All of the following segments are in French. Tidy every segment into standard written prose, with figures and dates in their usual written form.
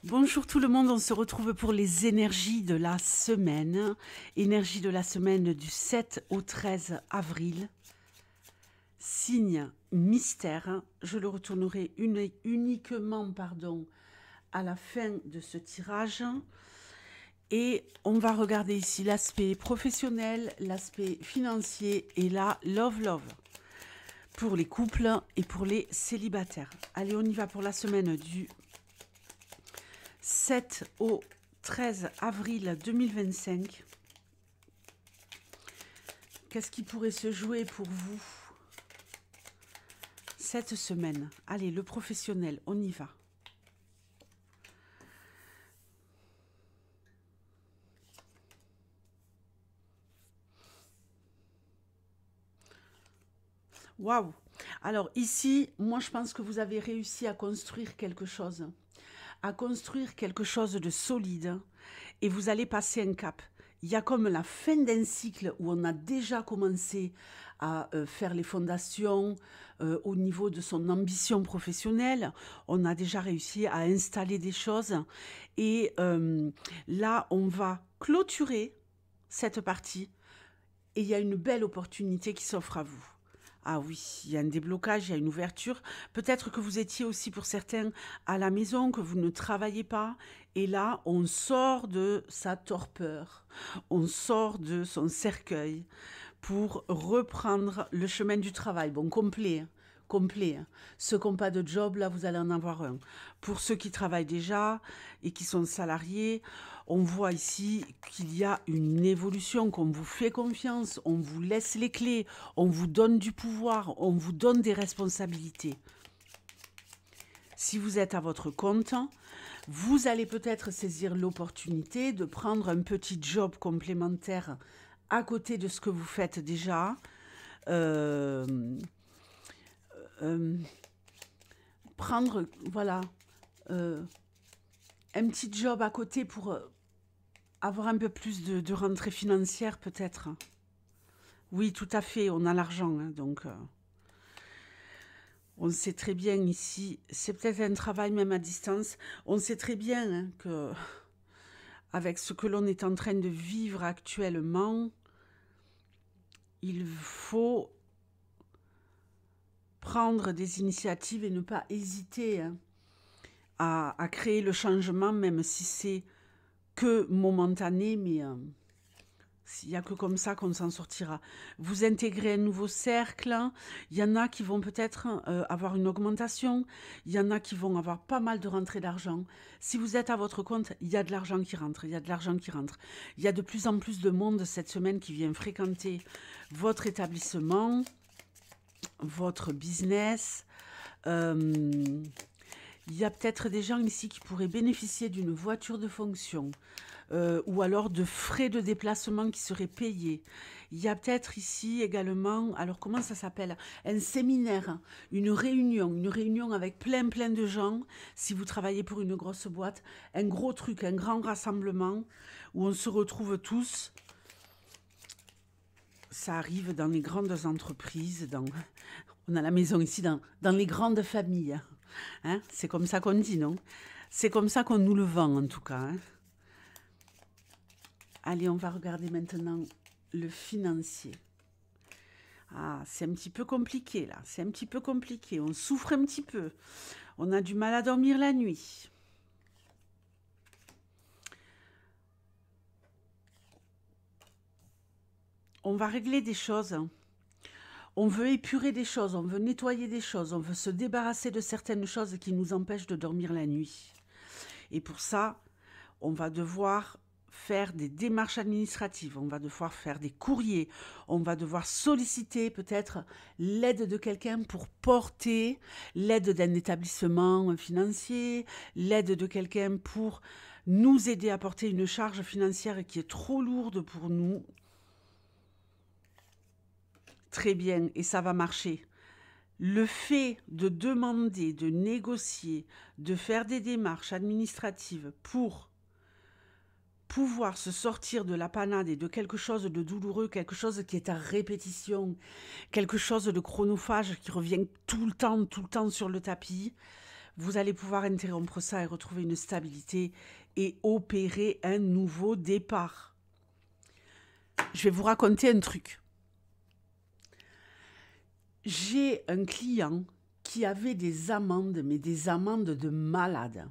Bonjour tout le monde, on se retrouve pour les énergies de la semaine. Énergie de la semaine du 7 au 13 avril. Signe mystère. Je le retournerai uniquement à la fin de ce tirage. Et on va regarder ici l'aspect professionnel, l'aspect financier et la love. Pour les couples et pour les célibataires. Allez, on y va pour la semaine du 7 au 13 avril 2025. Qu'est-ce qui pourrait se jouer pour vous cette semaine? Allez, le professionnel, on y va. Waouh! Alors ici, moi je pense que vous avez réussi à construire quelque chose. À construire quelque chose de solide. Et vous allez passer un cap. Il y a comme la fin d'un cycle où on a déjà commencé à faire les fondations au niveau de son ambition professionnelle. On a déjà réussi à installer des choses. Et là, on va clôturer cette partie. Et il y a une belle opportunité qui s'offre à vous. Ah oui, il y a un déblocage, il y a une ouverture. Peut-être que vous étiez aussi pour certains à la maison, que vous ne travaillez pas. Et là, on sort de sa torpeur, on sort de son cercueil pour reprendre le chemin du travail. Bon, complet, hein, complet. Hein. Ceux qui n'ont pas de job, là, vous allez en avoir un. Pour ceux qui travaillent déjà et qui sont salariés, on voit ici qu'il y a une évolution, qu'on vous fait confiance, on vous laisse les clés, on vous donne du pouvoir, on vous donne des responsabilités. Si vous êtes à votre compte, vous allez peut-être saisir l'opportunité de prendre un petit job complémentaire à côté de ce que vous faites déjà. Prendre, voilà, un petit job à côté pour avoir un peu plus de rentrée financière peut-être. Oui, tout à fait, on a l'argent, hein, donc on sait très bien ici, c'est peut-être un travail même à distance, on sait très bien hein, que avec ce que l'on est en train de vivre actuellement, il faut prendre des initiatives et ne pas hésiter hein, à créer le changement, même si c'est que momentané, mais il n'y a que comme ça qu'on s'en sortira. Vous intégrez un nouveau cercle, hein. Il y en a qui vont peut-être avoir une augmentation, il y en a qui vont avoir pas mal de rentrées d'argent. Si vous êtes à votre compte, il y a de l'argent qui rentre, il y a de l'argent qui rentre. Il y a de plus en plus de monde cette semaine qui vient fréquenter votre établissement, votre business. Il y a peut-être des gens ici qui pourraient bénéficier d'une voiture de fonction ou alors de frais de déplacement qui seraient payés. Il y a peut-être ici également, alors comment ça s'appelle? Un séminaire, une réunion avec plein de gens. Si vous travaillez pour une grosse boîte, un gros truc, un grand rassemblement où on se retrouve tous. Ça arrive dans les grandes entreprises, on a la maison ici, dans les grandes familles. Hein, c'est comme ça qu'on dit, non? C'est comme ça qu'on nous le vend, en tout cas. Hein. Allez, on va regarder maintenant le financier. Ah, c'est un petit peu compliqué, là. C'est un petit peu compliqué. On souffre un petit peu. On a du mal à dormir la nuit. On va régler des choses. On veut épurer des choses, on veut nettoyer des choses, on veut se débarrasser de certaines choses qui nous empêchent de dormir la nuit. Et pour ça, on va devoir faire des démarches administratives, on va devoir faire des courriers, on va devoir solliciter peut-être l'aide de quelqu'un pour porter, l'aide d'un établissement financier, l'aide de quelqu'un pour nous aider à porter une charge financière qui est trop lourde pour nous. Très bien, et ça va marcher. Le fait de demander, de négocier, de faire des démarches administratives pour pouvoir se sortir de la panade et de quelque chose de douloureux, quelque chose qui est à répétition, quelque chose de chronophage qui revient tout le temps sur le tapis, vous allez pouvoir interrompre ça et retrouver une stabilité et opérer un nouveau départ. Je vais vous raconter un truc. J'ai un client qui avait des amendes, mais des amendes de malade.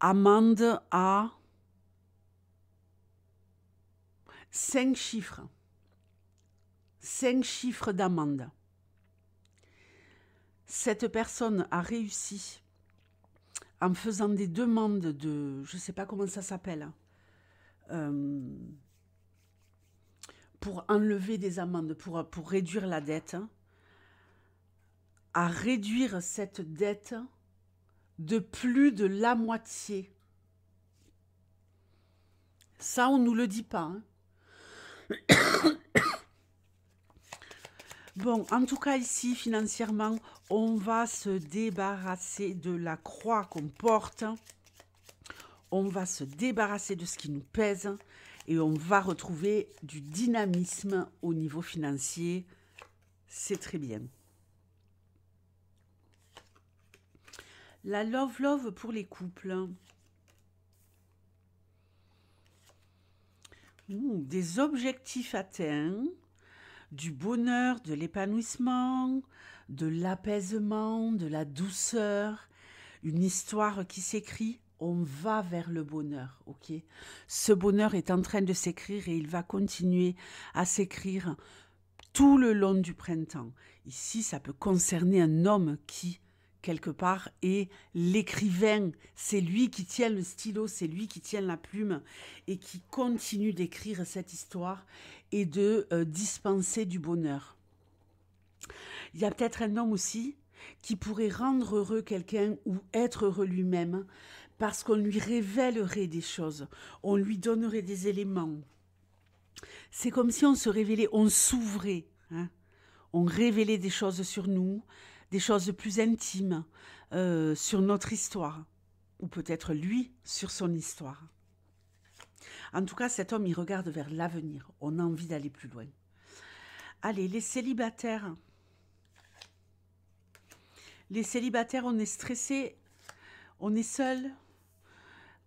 Amende à 5 chiffres. 5 chiffres d'amende. Cette personne a réussi en faisant des demandes de, je ne sais pas comment ça s'appelle, pour enlever des amendes, pour réduire la dette, à réduire cette dette de plus de la moitié. Ça, on ne nous le dit pas. Bon, en tout cas, ici, financièrement, on va se débarrasser de la croix qu'on porte. On va se débarrasser de ce qui nous pèse et on va retrouver du dynamisme au niveau financier. C'est très bien. La love pour les couples. Des objectifs atteints, du bonheur, de l'épanouissement, de l'apaisement, de la douceur, une histoire qui s'écrit. On va vers le bonheur, ok? Ce bonheur est en train de s'écrire et il va continuer à s'écrire tout le long du printemps. Ici, ça peut concerner un homme qui, quelque part, est l'écrivain. C'est lui qui tient le stylo, c'est lui qui tient la plume et qui continue d'écrire cette histoire et de dispenser du bonheur. Il y a peut-être un homme aussi qui pourrait rendre heureux quelqu'un ou être heureux lui-même parce qu'on lui révélerait des choses, on lui donnerait des éléments. C'est comme si on se révélait, on s'ouvrait, hein. On révélait des choses sur nous, des choses plus intimes, sur notre histoire, ou peut-être lui sur son histoire. En tout cas, cet homme, il regarde vers l'avenir. On a envie d'aller plus loin. Allez, les célibataires. Les célibataires, on est stressé, on est seul,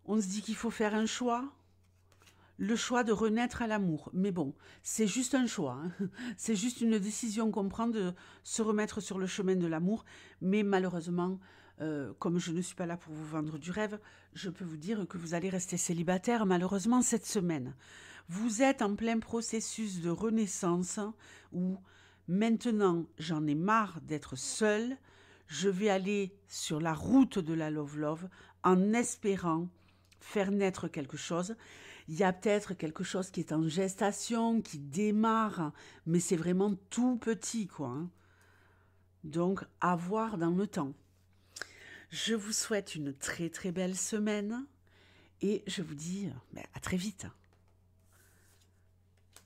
on se dit qu'il faut faire un choix, le choix de renaître à l'amour. Mais bon, c'est juste un choix, hein. C'est juste une décision qu'on prend de se remettre sur le chemin de l'amour. Mais malheureusement, comme je ne suis pas là pour vous vendre du rêve, je peux vous dire que vous allez rester célibataire malheureusement cette semaine. Vous êtes en plein processus de renaissance où maintenant j'en ai marre d'être seule. Je vais aller sur la route de la love en espérant faire naître quelque chose. Il y a peut-être quelque chose qui est en gestation, qui démarre, mais c'est vraiment tout petit, quoi, hein. Donc, à voir dans le temps. Je vous souhaite une très très belle semaine et je vous dis à très vite.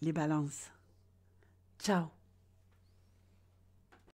Les balances. Ciao.